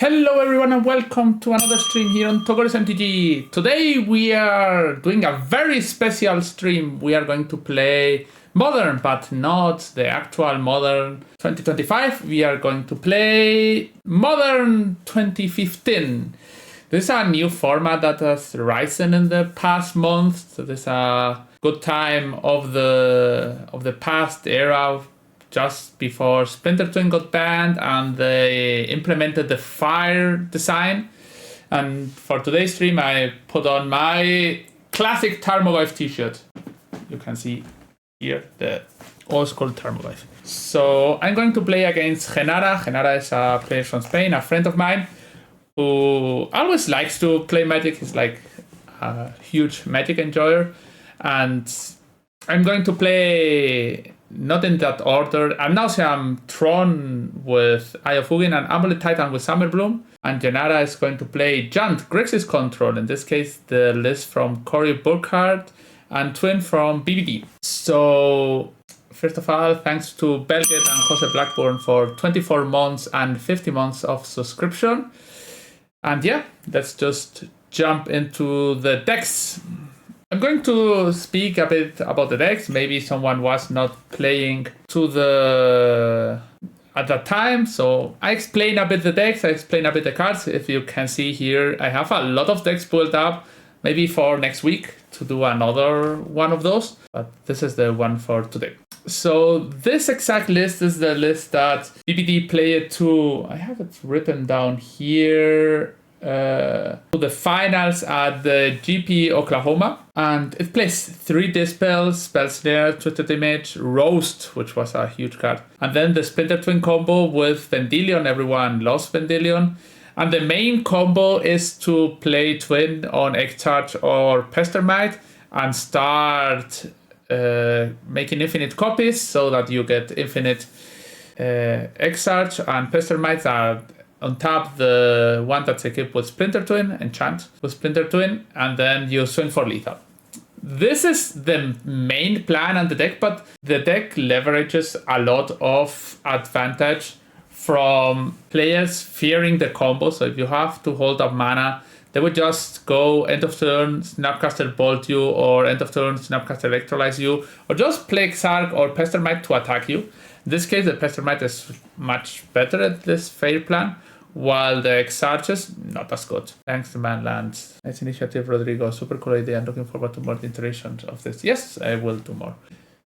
Hello everyone and welcome to another stream here on Togoris MTG. Today we are doing a very special stream. We are going to play Modern, but not the actual Modern 2025. We are going to play Modern 2015. This is a new format that has risen in the past month. So this is a good time of the past era, just before Splinter got banned and they implemented the fire design. And for today's stream, I put on my classic TimeBolt t-shirt. You can see here the old school TimeBolt. So I'm going to play against Genara. Genara is a player from Spain, a friend of mine, who always likes to play Magic. He's like a huge Magic enjoyer. And I'm going to play, not in that order, Nauseam, Tron with Eye of Ugin, and Amulet Titan with Summerbloom. And Genara is going to play Jant, Grixis Control, in this case the list from Cory Burkhardt and Twin from BBD. So first of all, thanks to Belgate and Jose Blackburn for 24 months and 50 months of subscription. And yeah, let's just jump into the decks. I'm going to speak a bit about the decks. Maybe someone was not playing at that time. So I explain a bit the decks, I explain a bit the cards. If you can see here, I have a lot of decks built up, maybe for next week to do another one of those. But this is the one for today. So this exact list is the list that BBD played to, I have it written down here, to the finals at the GP Oklahoma, and it plays 3 Dispels, Spell Snare, Twisted Image, Roast, which was a huge card, and then the Splinter Twin combo with Vendilion. Everyone loves Vendilion, and the main combo is to play Twin on X-Charge or Pestermite and start making infinite copies so that you get infinite X-Charge, and Pestermites are on top the one that's equipped with Splinter Twin, enchant with Splinter Twin, and then you swing for lethal. This is the main plan on the deck, but the deck leverages a lot of advantage from players fearing the combo. So if you have to hold up mana, they would just go end of turn, Snapcaster Bolt you, or end of turn, Snapcaster Electrolyze you, or just play Xark or Pestermite to attack you. In this case, the Pestermite is much better at this fair plan, while the X-Arches, not as good. Thanks to Manlands. Nice initiative, Rodrigo. Super cool idea. I'm looking forward to more iterations of this. Yes, I will do more.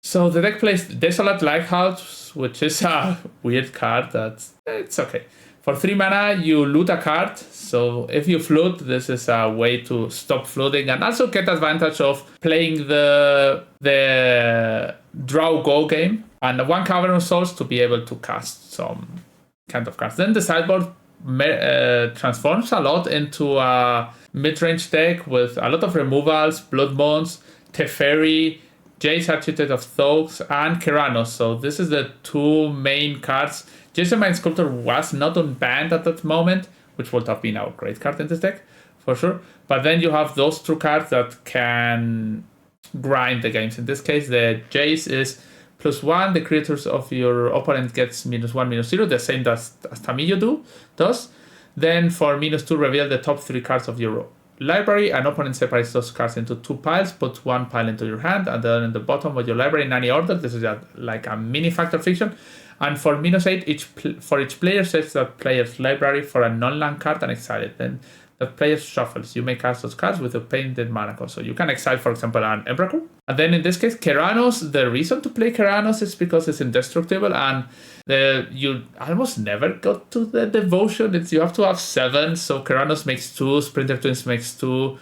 So the deck plays Desolate Lighthouse, which is a weird card that's, it's okay. For 3 mana, you loot a card. So if you float, this is a way to stop floating and also get advantage of playing the draw go game and 1 Cavern Souls to be able to cast some kind of cards. Then the sideboard transforms a lot into a mid-range deck with a lot of removals, Blood Moons, Teferi, Jace Architect of Thugs, and Keranos. So this is the 2 main cards. Jason Mind Sculptor was not unbanned at that moment, which would have been a great card in this deck, for sure. But then you have those 2 cards that can grind the games. In this case, the Jace is +1, the creatures of your opponent gets -1/-0, the same as Tamillo does. Then for -2, reveal the top 3 cards of your library. An opponent separates those cards into 2 piles, put 1 pile into your hand, and then in the bottom of your library in any order. This is like a mini Factor Fiction. And for -8, for each player sets that player's library for a non-land card and exile it. Then the player shuffles. You may cast those cards with a painted mana cost. So you can exile, for example, an Emrakul. And then in this case, Keranos, the reason to play Keranos is because it's indestructible and you almost never got to the devotion. You have to have 7. So Keranos makes 2, Splinter Twins makes 2,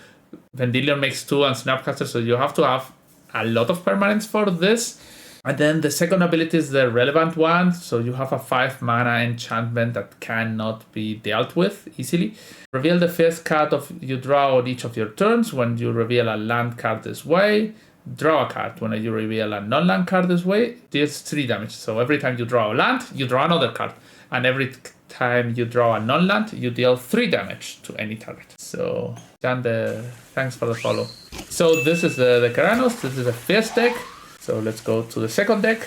Vendilion makes 2, and Snapcaster. So you have to have a lot of permanents for this. And then the second ability is the relevant one. So you have a 5 mana enchantment that cannot be dealt with easily. Reveal the first card of you draw on each of your turns. When you reveal a land card this way, draw a card. When you reveal a non-land card this way, deals 3 damage. So every time you draw a land, you draw another card. And every time you draw a non-land, you deal 3 damage to any target. So, Jan, thanks for the follow. So this is the Keranos. This is the first deck. So let's go to the second deck.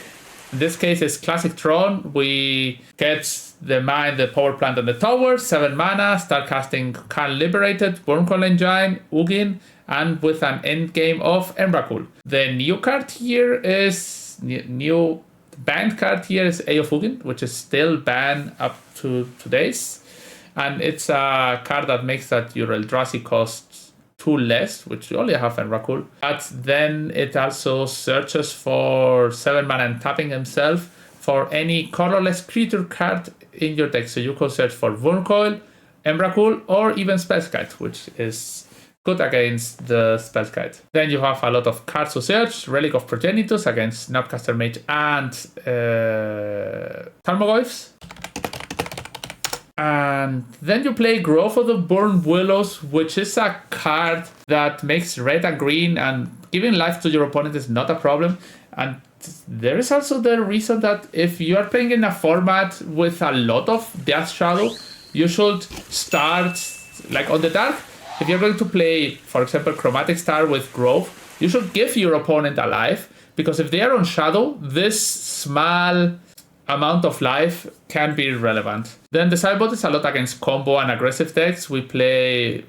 In this case, it's classic Tron. We get the mine, the power plant, and the tower, 7 mana, start casting Can Liberated, Wormcoil Engine, Ugin, and with an end game of Emrakul. The new card here is new banned card here is A of Ugin, which is still banned up to today's. And it's a card that makes that your Eldrazi costs 2 less, which you only have Emrakul. But then it also searches for 7 mana and tapping himself for any colorless creature card in your deck. So you can search for Wormcoil, Emrakul, or even Spellskite, which is good against the Spellskite. Then you have a lot of cards to search. Relic of Progenitus against Snapcaster Mage and Tarmogoyfs. And then you play Growth of the Burn Willows, which is a card that makes red and green, and giving life to your opponent is not a problem. And there is also the reason that if you are playing in a format with a lot of Death Shadow, you should start, like on the dark, if you're going to play, for example, Chromatic Star with Growth, you should give your opponent a life, because if they are on Shadow, this small amount of life can be relevant. Then the sideboard is a lot against combo and aggressive decks. We play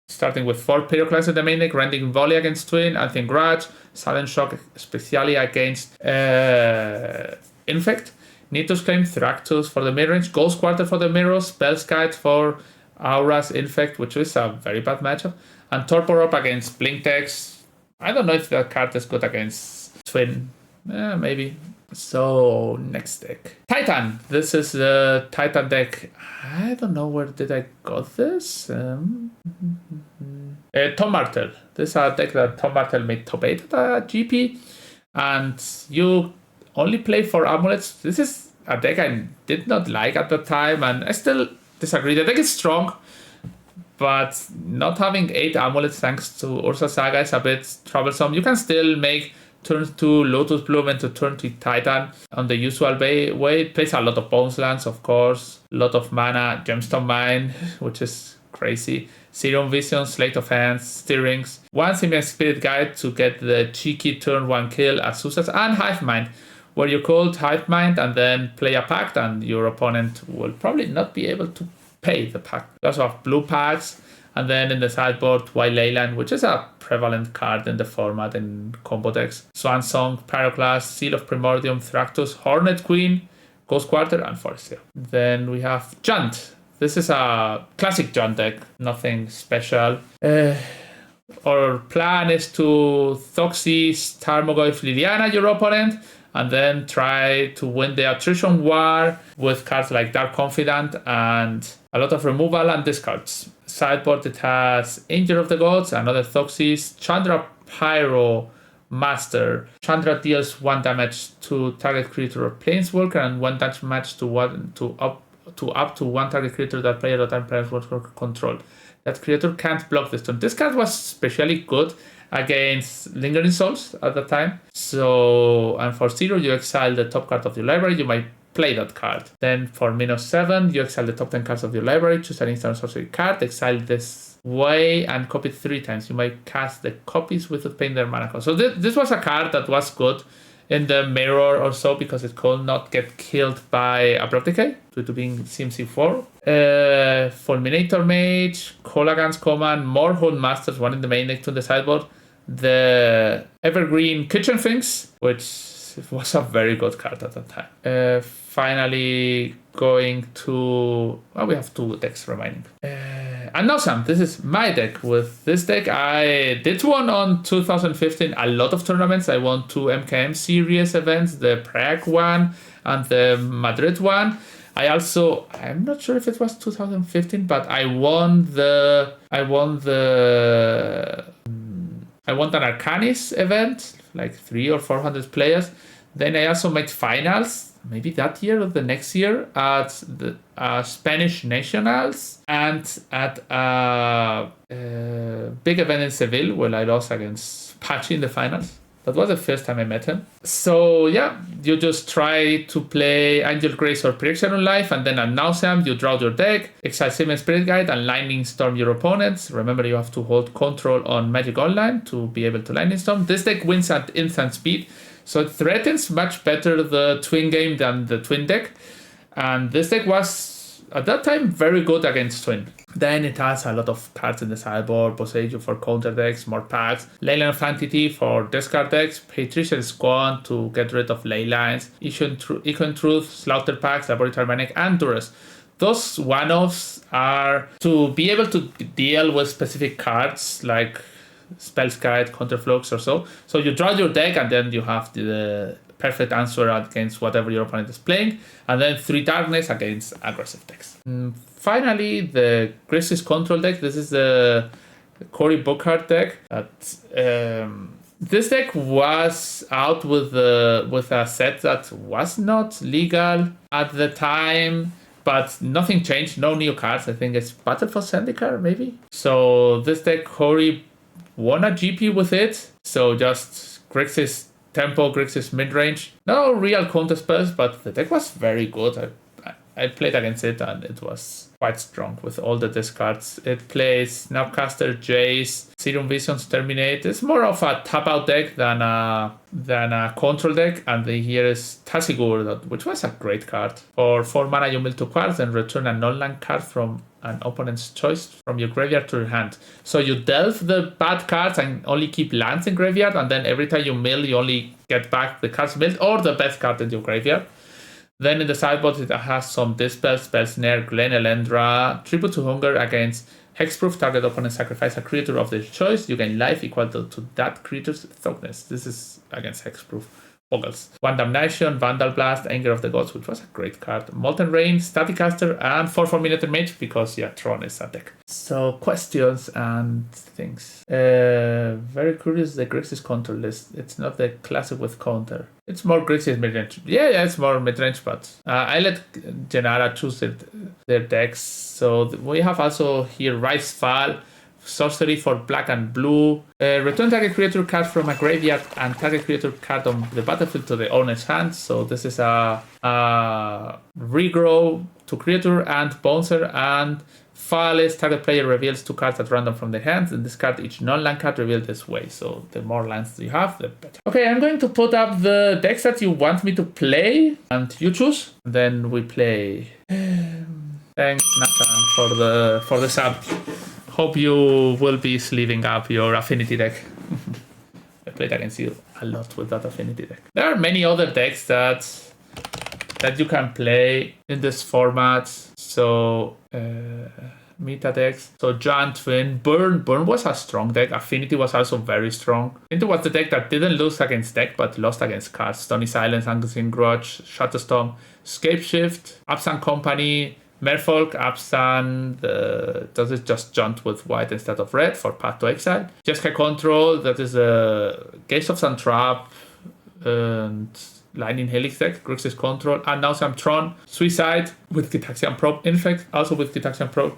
starting with 4 Pyroclasts in the main deck, Rending Volley against Twin, Anti-Grudge, Sudden Shock, especially against Infect, Nidus Claim, Thractus for the midrange, Ghost Quarter for the mirrors, Spellskite for Aura's Infect, which is a very bad matchup, and Torpor up against Blink decks. I don't know if that card is good against Twin. Maybe. So, next deck. Titan. This is the Titan deck. I don't know where did I got this. Tom Martel. This is a deck that Tom Martel made top 8 at GP. And you only play 4 amulets. This is a deck I did not like at the time, and I still disagree. The deck is strong, but not having 8 amulets thanks to Ursa Saga is a bit troublesome. You can still make turn 2 Lotus Bloom into turn 3 Titan on the usual way. It plays a lot of Bones Lands, of course, a lot of mana, Gemstone Mine, which is crazy, Serum Vision, Slate of Hands, Stirrings, 1 Simian Spirit Guide to get the cheeky turn 1 kill as Susas, and Hive Mind, where you could Hive Mind and then play a pact, and your opponent will probably not be able to pay the pact. You also have blue packs. And then in the sideboard, White Leyland, which is a prevalent card in the format in combo decks. Swan Song, Pyroclast, Seal of Primordium, Thractus, Hornet Queen, Ghost Quarter, and Forestier. Then we have Junt. This is a classic Junt deck, nothing special. Our plan is to Thoxis, Tarmogoyf, Liliana, your opponent, and then try to win the attrition war with cards like Dark Confidant and a lot of removal and discards. Sideboard, it has Angel of the Gods, another Thoxis, Chandra Pyro Master. Chandra deals 1 damage to target creature or planeswalker and 1 damage to up to 1 target creature that player or time planeswalker control. That creature can't block this turn. This card was especially good against Lingering Souls at the time. So, and for 0, you exile the top card of your library. You might play that card. Then for -7, you exile the top 10 cards of your library, choose an instant sorcery card, exile this way, and copy it 3 times. You might cast the copies without paying their mana cost. So this was a card that was good in the mirror or so, because it could not get killed by Abrupt Decay due to being CMC4. Fulminator Mage, Kolaghan's Command, more Hold Masters, 1 in the main deck, 2 in the sideboard. The Evergreen Kitchen Things, which was a very good card at that time. Finally, going to... Well, we have 2 decks remaining. And Nauseam, this is my deck. With this deck, I did one on 2015, a lot of tournaments. I won 2 MKM series events, the Prague one and the Madrid one. I'm not sure if it was 2015, but I won an Arcanis event, like 300 or 400 players. Then I also made finals, maybe that year or the next year, at the Spanish Nationals and at a big event in Seville where I lost against Pachi in the finals. That was the first time I met him. So yeah, you just try to play Angel Grace or Prediction on Life, and then at Nauseam, you draw your deck, exile Simian Spirit Guide, and Lightning Storm your opponents. Remember, you have to hold control on Magic Online to be able to Lightning Storm. This deck wins at instant speed. So it threatens much better the twin game than the twin deck. And this deck was, at that time, very good against twin. Then it has a lot of cards in the sideboard, Poseidon for counter decks, more packs, Leyline of Entity for discard decks, Patrician Squad to get rid of Leylines, Econ Truth, Slaughter packs, Laboratory Maniac, and Duress. Those one-offs are to be able to deal with specific cards like Spell's Guide, Counterflux or so. So you draw your deck and then you have the perfect answer against whatever your opponent is playing. And then 3 Darkness against aggressive decks. Finally, the Grixis control deck. This is the Cory Bookhart deck. This deck was out with a set that was not legal at the time. But nothing changed, no new cards. I think it's Battle for Zendikar, maybe? So this deck, Cory won a GP with it. So just Grixis Tempo, Grixis Midrange. No real counter spells, but the deck was very good. I played against it and it was quite strong with all the discards. It plays Snapcaster, Jace, Serum Visions, Terminate. It's more of a tap-out deck than a control deck. And here is Tasigur, which was a great card. For 4 mana, you mill 2 cards and return a non-land card from an opponent's choice from your graveyard to your hand. So you delve the bad cards and only keep lands in graveyard. And then every time you mill, you only get back the cards milled or the best card in your graveyard. Then in the sideboard, it has some Dispel, Spell Snare, Glen Elendra, Tribute to Hunger against Hexproof. Target opponent sacrifice a creature of their choice. You gain life equal to that creature's toughness. This is against Hexproof. Ogles. One Damnation, Vandal Blast, Anger of the Gods, which was a great card. Molten Rain, Staticaster, and 4/4 Miniature Mage because Tron is a deck. So questions and things. Very curious, the Grixis control list. It's not the classic with counter. It's more Grixis midrange. Yeah, it's more midrange, but I let Genara choose their decks. So we have also here Rise Fall, sorcery for black and blue. Return target creature card from a graveyard and target creature card on the battlefield to the owner's hand. So this is a regrow to creature and bouncer, and Fall is target player reveals 2 cards at random from their hands, and this card each non-land card revealed this way. So the more lands you have, the better. Okay, I'm going to put up the decks that you want me to play, and you choose. Then we play. Thanks, Nathan, for the sub. Hope you will be sleeving up your affinity deck. I played against you a lot with that affinity deck. There are many other decks that you can play in this format. So meta decks. So Giant Twin, Burn was a strong deck. Affinity was also very strong. It was the deck that didn't lose against deck but lost against cards. Stony Silence, Unseen Grudge, Shutterstorm, Scapeshift, Absan Company, Merfolk, Absan, does it just jump with white instead of red for Path to Exile. Jeskai Control, that is a Gaze of Suntrap and Lightning Helix deck, Grixis Control, and Nauseam Tron, Suicide with Gitaxian Probe, Infect, also with Gitaxian Probe,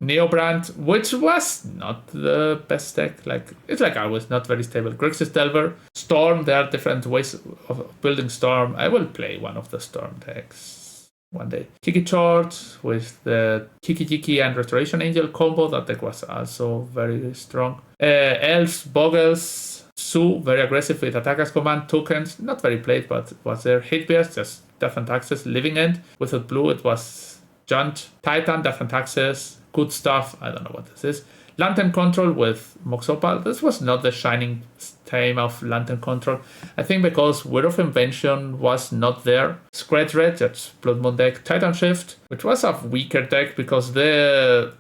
Neobrand, which was not the best deck, it's like always not very stable. Grixis Delver, Storm, there are different ways of building Storm. I will play one of the Storm decks one day. Kiki Chort with the Kiki and Restoration Angel combo. That deck was also very strong. Elves, Boggles, Sue, very aggressive with attack as command, tokens. Not very played, but was there. Hate Bears, just different taxes. Living End. With a blue, it was Junt. Titan, different taxes. Good stuff. I don't know what this is. Lantern Control with Moxopal. This was not the shining time of Lantern Control. I think because Word of Invention was not there. Scratch Red, that's Blood Moon deck. Titan Shift, which was a weaker deck because the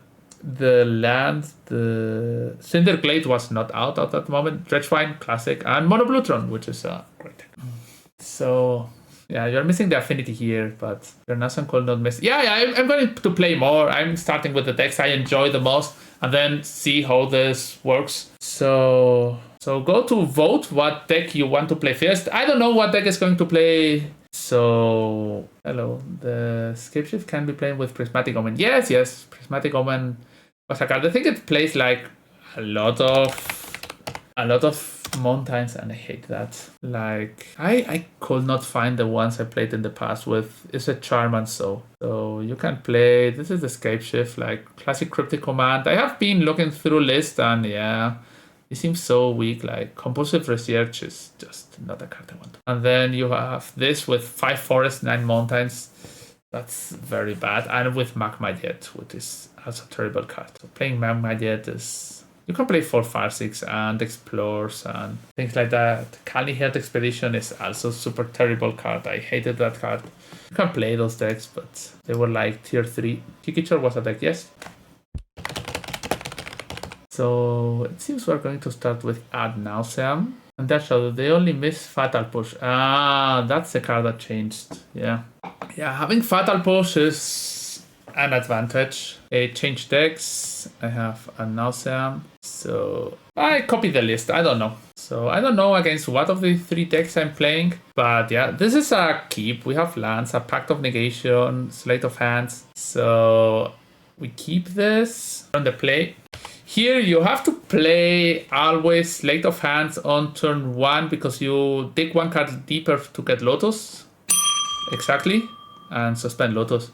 land, the Cinder Glade was not out at that moment. Dredgevine, classic, and Mono Blutron, which is a great deck. So yeah, you're missing the affinity here, but your Nasan could not miss. Yeah, I'm going to play more. I'm starting with the decks I enjoy the most, and then see how this works. So go to vote what deck you want to play first. I don't know what deck is going to play. So hello, the Scapeshift can be playing with Prismatic Omen. Yes, Prismatic Omen was a card. I think it plays like a lot of mountains, and I hate that. Like I could not find the ones I played in the past with. It's a charm and so you can play. This is the Scapeshift, like classic Cryptic Command. I have been looking through list, and yeah, It seems so weak, like Compulsive Research is just not a card I want. And then you have this with 5 forests, 9 mountains. That's very bad. And with Magma Jet, which is also a terrible card. So playing Magma Jet is... You can play 4, 5, 6 and Explores and things like that. Kali Heart Expedition is also a super terrible card. I hated that card. You can play those decks, but they were like tier 3. Kikichor was a deck, yes. So it seems we're going to start with Ad Nauseam. And that's how they only miss Fatal Push. Ah, that's the card that changed. Yeah. Yeah, having Fatal Push is an advantage. I change decks. I have a Nauseam. So I copy the list. I don't know. So I don't know against what of the 3 decks I'm playing. But yeah, this is a keep. We have lands, a Pact of Negation, Slate of Hands. So we keep this on the play. Here you have to play always Slate of Hands on turn 1 because you dig 1 card deeper to get Lotus. Exactly. And suspend Lotus.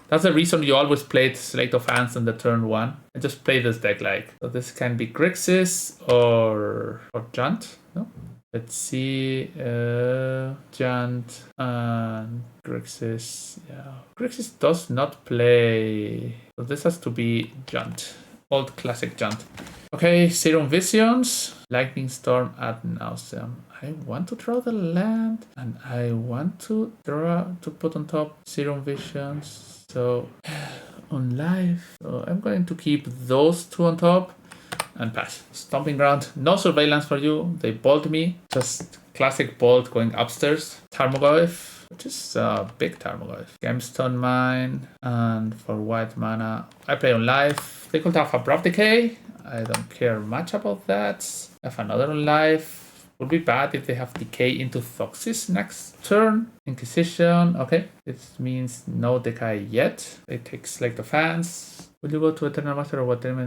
That's the reason you always played Slate of Hands on the turn 1. And just play this deck like. So this can be Grixis or Junt. No? Let's see. Junt and Grixis. Yeah. Grixis does not play. So this has to be Junt. Old classic Junt. Okay, Serum Visions, Lightning Storm Ad Nauseam. I want to draw the land and I want to put on top Serum Visions. So on live, so I'm going to keep those 2 on top and pass. Stomping Ground, no surveillance for you. They bolt me. Just classic bolt going upstairs. Tarmogoyf. Which is a big Tarmogoyf. Gemstone Mine, and for white mana, I play on life. They could have Abrupt Decay. I don't care much about that. I have another on life. Would be bad if they have Decay into Thoxis next turn. Inquisition, okay. This means no Decay yet. It takes Slate of Hands. Will you go to Eternal Master or whatever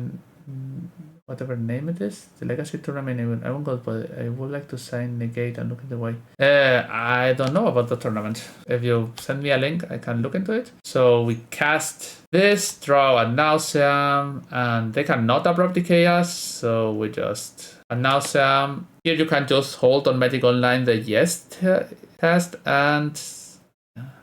name it is? The Legacy Tournament, I won't go, but I would like to sign Negate and look at the way. I don't know about the tournament. If you send me a link, I can look into it. So we cast this, draw a Nauseam, and they cannot Abrupt Decay us, so we just... A Nauseam. Here you can just hold on Magic Online the yes test, and...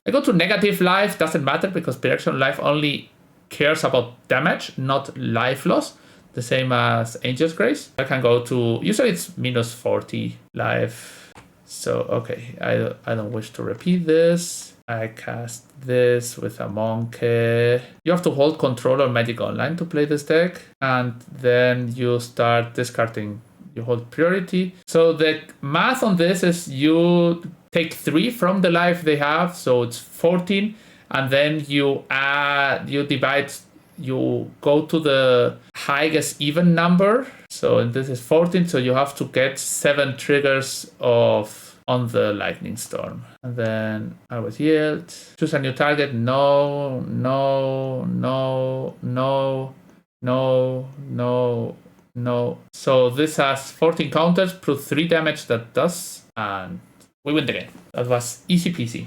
I go to negative life, doesn't matter, because Direction Life only cares about damage, not life loss. The same as Angel's Grace. I can go to, usually it's minus 40 life. So, okay, I don't wish to repeat this. I cast this with a Monkey. You have to hold control of Magic Online to play this deck. And then you start discarding. You hold priority. So the math on this is you take 3 from the life they have. So it's 14. And then you divide. You go to the highest even number. So this is 14. So you have to get 7 triggers on the Lightning Storm. And then I would yield. Choose a new target. No, no, no, no, no, no, no. So this has 14 counters, plus 3 damage that does. And we win the game. That was easy peasy.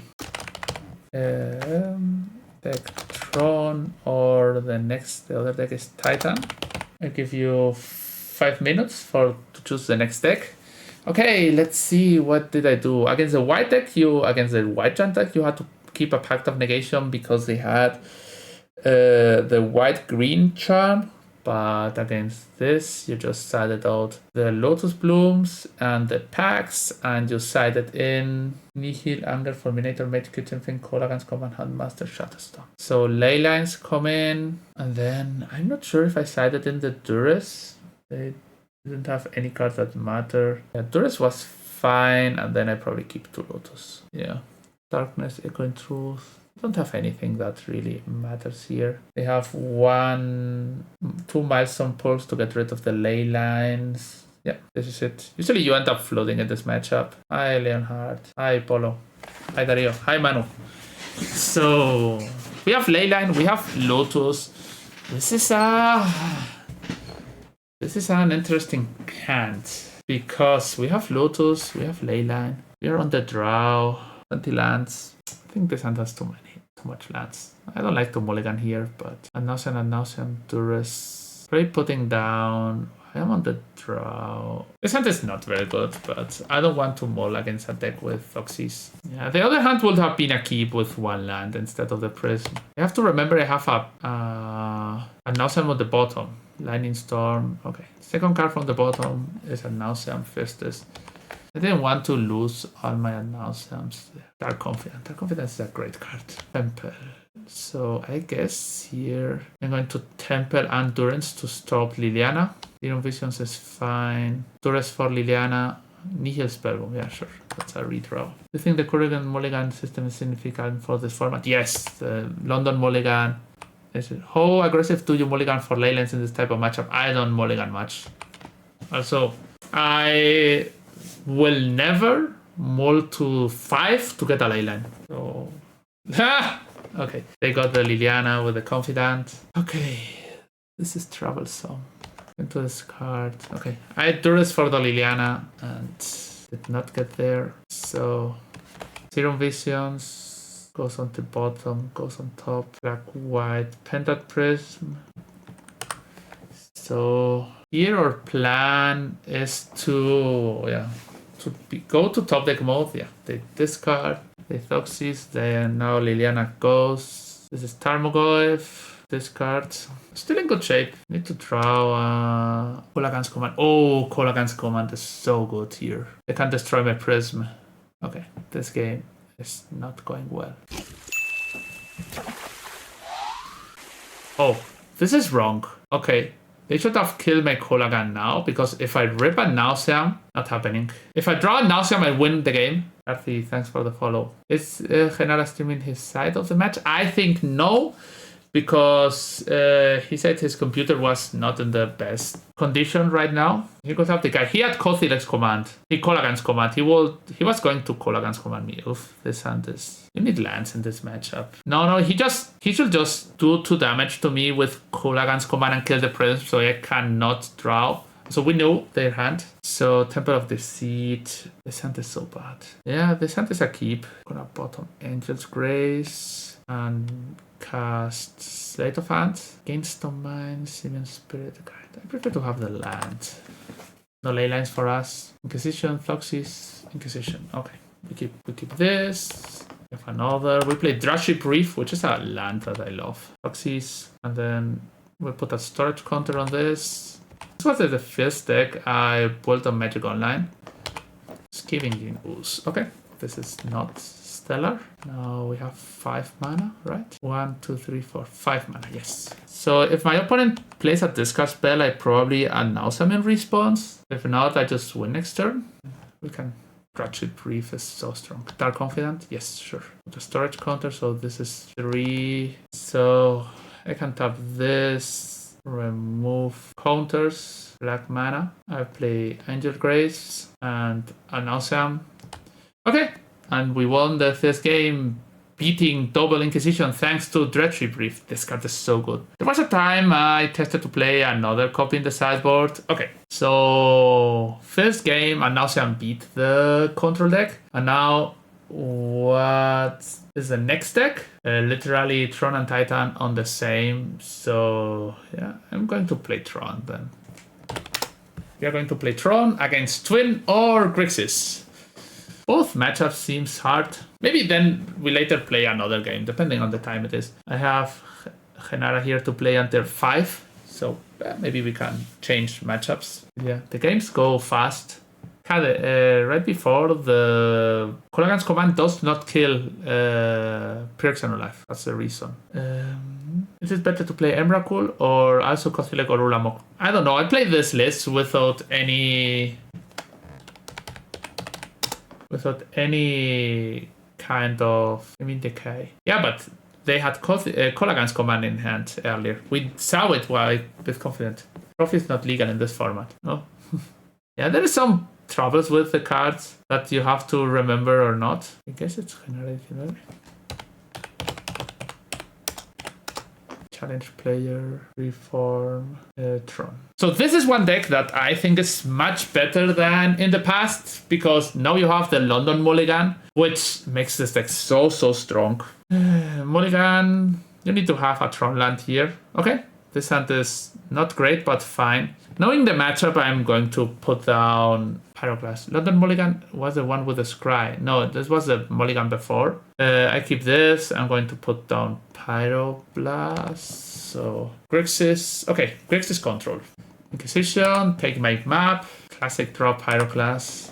Deck Tron, or the other deck is Titan. I'll give you 5 minutes to choose the next deck. Okay, let's see, what did I do? Against the white deck, against the white giant deck, you had to keep a Pact of Negation because they had the white-green charm. But against this, you just sided out the Lotus Blooms and the Packs, and you sided in Nihil, Anger, Fulminator, Mage, Kitchen Thing, Colagans, Command, Handmaster, Shutterstone. So ley lines come in, and then I'm not sure if I sided in the Duress. They didn't have any cards that matter. Yeah, Duress was fine, and then I probably keep 2 Lotus. Yeah. Darkness, Echoing Truth. Don't have anything that really matters here. They have 2 milestone pulls to get rid of the ley lines. Yeah, this is it. Usually you end up floating in this matchup. Hi Leonhard. Hi Polo. Hi Dario. Hi Manu. So we have ley line, we have Lotus. This is an interesting hand because we have Lotus, we have ley line. We are on the draw. 20 lands. I think this hand has too much lands. I don't like to mulligan here, but a Nauseam, Duress. Probably putting down I am on the draw. This hand is not very good, but I don't want to mull against a deck with Grixis. Yeah, the other hand would have been a keep with one land instead of the Prism. You have to remember I have a Nauseam on the bottom. Lightning Storm. Okay, second card from the bottom is a Nauseam. First is... I didn't want to lose all my Nauseams. Dark Confidence. Dark Confidence is a great card. Temple. So I guess here I'm going to Temple Endurance to stop Liliana. Serum Visions is fine. Duress for Liliana. Nihil Spellboom. Yeah, sure. That's a redraw. Do you think the current Mulligan system is significant for this format? Yes. The London Mulligan. How aggressive do you mulligan for leylands in this type of matchup? I don't mulligan much. Also, I will never mull to 5 to get a leyland. So, okay, they got the Liliana with the Confidant. Okay, this is troublesome. Into this card. Okay, I Duress for the Liliana and did not get there. So, Serum Visions. Goes on the bottom, goes on top, black, white, Pentat Prism. So here our plan is to go to top deck mode. Yeah, they discard, they Thoxis, then now Liliana goes. This is Tarmogoyf, discard. Still in good shape. Need to draw Kolagan's Command. Oh, Kolagan's Command is so good here. They can destroy my Prism. Okay, this game is not going well. Oh, this is wrong. Okay, they should have killed my Kolagan now, because if I rip a Nauseam, not happening. If I draw a Nauseam, I win the game. Arthi, thanks for the follow. Is Genara streaming his side of the match? I think no, because he said his computer was not in the best condition right now. He goes up the guy. He had Kothilek's command. Kolagan's command. He was going to Kolagan's command me. Oof, this hand is... You need lands in this matchup. No, he should just do 2 damage to me with Kolagan's command and kill the Prism, so I cannot draw. So we know their hand. So Temple of Deceit. This hand is so bad. Yeah, this hand is a keep. Gonna bottom Angel's Grace and cast Slate of Hand. Gain Stone Mine, Simeon Spirit Guide. I prefer to have the land. No ley lines for us. Inquisition, Fluxys, Inquisition. Okay, we keep this. We have another. We play Draship Reef, which is a land that I love. Fluxys, and then we put a storage counter on this. This was the first deck I built on Magic Online. Skiving Ooze. Okay, this is not stellar. Now we have 5 mana, right? 1, 2, 3, 4, 5 mana, yes. So if my opponent plays a discard spell, I probably announce him in response. If not, I just win next turn. We can... Ratchet Brief is so strong. Dark Confidant? Yes, sure. The storage counter, so this is 3. So I can tap this, remove counters, black mana. I play Angel Grace and a Nauseam. Okay, and we won the first game, beating Double Inquisition thanks to Dreadship Brief. This card is so good. There was a time I tested to play another copy in the sideboard. Okay, so first game, and Nauseam beat the control deck. And now, what is the next deck? Literally Tron and Titan on the same. So yeah, I'm going to play Tron then. We are going to play Tron against Twin or Grixis. Both matchups seems hard. Maybe then we later play another game, depending on the time it is. I have Genara here to play until 5, so maybe we can change matchups. Yeah, the games go fast. Right before, the Kolagan's command does not kill Pyrexen Life. That's the reason. Is it better to play Emrakul or also Kothilek or Ulamok? I don't know. I played this list without any kind of decay. Yeah, but they had Kolagan's command in hand earlier. We saw it while with Confident. Trophy is not legal in this format. No. Yeah, there is some troubles with the cards that you have to remember or not. I guess it's generated. Challenge player, reform, Tron. So this is one deck that I think is much better than in the past, because now you have the London Mulligan, which makes this deck so strong. Mulligan, you need to have a Tron land here. Okay, this hand is not great, but fine. Knowing the matchup, I'm going to put down Pyroclast. London Mulligan was the one with the Scry. No, this was the Mulligan before. I keep this. I'm going to put down Pyroblast. So Grixis. Okay, Grixis control. Inquisition, take my map. Classic draw Pyroclast.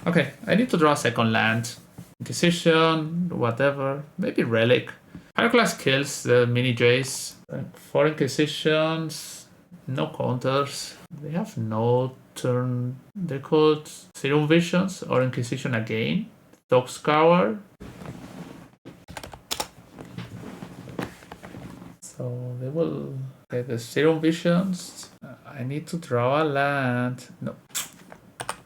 Okay, I need to draw a second land. Inquisition, whatever. Maybe Relic. Pyroclast kills the mini Jace. 4 Inquisitions. No counters. They have no turn. They're called Serum Visions or Inquisition again. Dog Scour. So they will. Okay, the Serum Visions. I need to draw a land. No.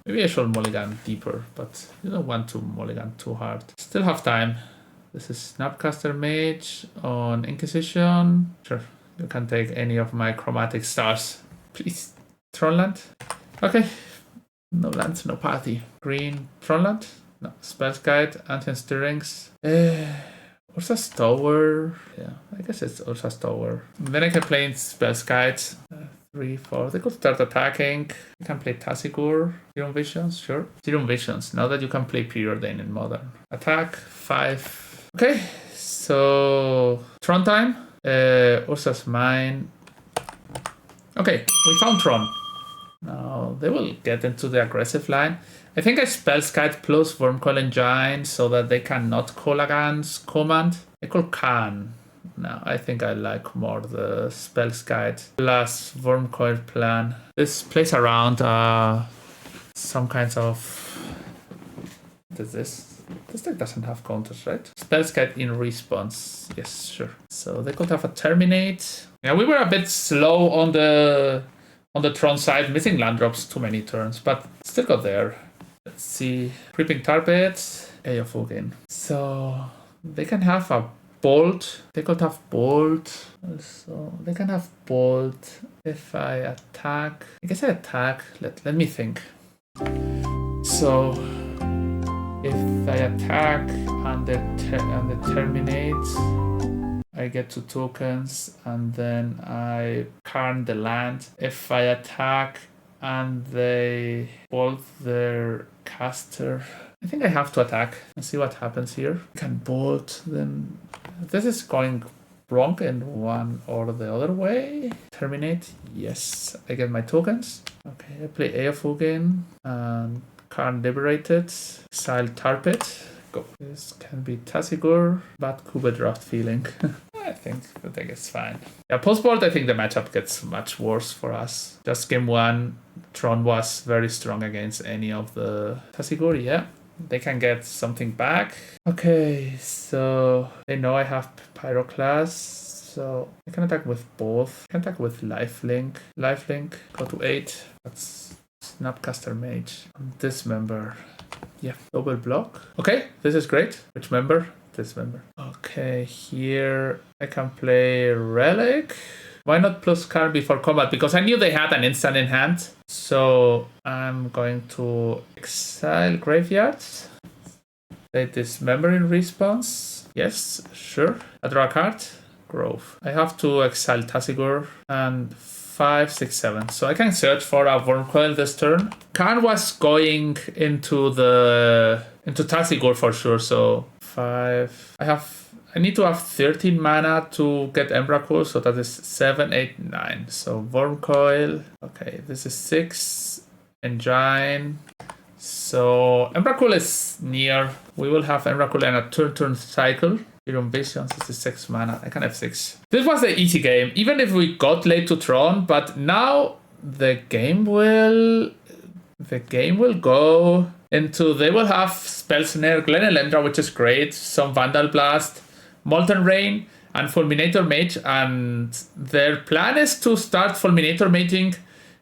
Maybe I should mulligan deeper, but you don't want to mulligan too hard. Still have time. This is Snapcaster Mage on Inquisition. Sure, you can take any of my chromatic stars. Please. Tron land? Okay. No land, no party. Green Tron land? No. Spells Guide, Ancient Stirrings. Ursa's Tower. Yeah, I guess it's Ursa's Tower. Then I can play in Spells Guide. 3, 4. They could start attacking. You can play Tasigur. Serum Visions, sure. Serum Visions. Now that you can play Preordain in Modern. Attack 5. Okay, so Tron time. Ursa's Mine. Okay, we found Tron. Now they will get into the aggressive line. I think I Spells Guide plus Wormcoil Engine so that they cannot call against command. I call can. No, I think I like more the Spells Guide plus Wormcoil plan. This plays around some kinds of... What is this? This deck doesn't have counters, right? Spells Guide in response. Yes, sure. So they could have a Terminate. Yeah, we were a bit slow on the Tron side, missing land drops too many turns, but still got there. Let's see. Creeping Target, Eofugin. So they can have a Bolt. They could have Bolt. So they can have Bolt. If I attack, I guess I attack. Let me think. So if I attack and the terminate, I get 2 tokens and then I carn the land. If I attack and they bolt their caster, I think I have to attack and see what happens here. I can bolt, then this is going wrong in one or the other way. Terminate, yes, I get my tokens. Okay, I play Eofugin and Karn Liberated, Exile Tarpit. Go. This can be Tasigur, bad Kuba draft feeling. I think the deck is fine. Yeah, post-board, I think the matchup gets much worse for us. Just game 1, Tron was very strong against any of the Tasigur, yeah. They can get something back. Okay, so they know I have Pyroclast, so I can attack with both. I can attack with Lifelink. Lifelink, go to 8. That's Snapcaster Mage. Dismember. Yeah, double block. Okay, this is great. Which member? This member. Okay, here I can play Relic. Why not plus card before combat? Because I knew they had an instant in hand. So I'm going to exile graveyards. They dismember in response. Yes, sure. I draw a card. Grove. I have to exile Tasigur and 5, 6, 7. So I can search for a Wormcoil this turn. Karn was going into Tasigur for sure. So 5. I need to have 13 mana to get Emrakul, so that is 7, 8, 9. So Wormcoil. Okay, this is 6. Engine. So Emrakul is near. We will have Emrakul in a turn cycle. Serum Visions, this is 6 mana. I can have 6. This was the easy game, even if we got late to Tron, but now the game will go into, they will have Spell Snare, Glen Elendra, which is great, some Vandal Blast, Molten Rain, and Fulminator Mage, and their plan is to start Fulminator Maging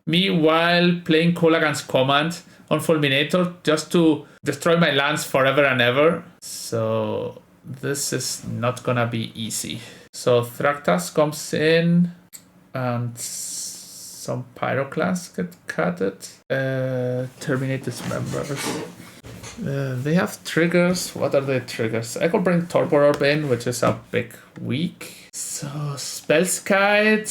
me while playing Kolaghan's Command on Fulminator, just to destroy my lands forever and ever. So this is not gonna be easy. So Thragtas comes in, and some Pyroclast get cutted. Terminate Dismembers. They have triggers. What are the triggers? I could bring Torpor Orb in, which is a big weak. So Spells Guide.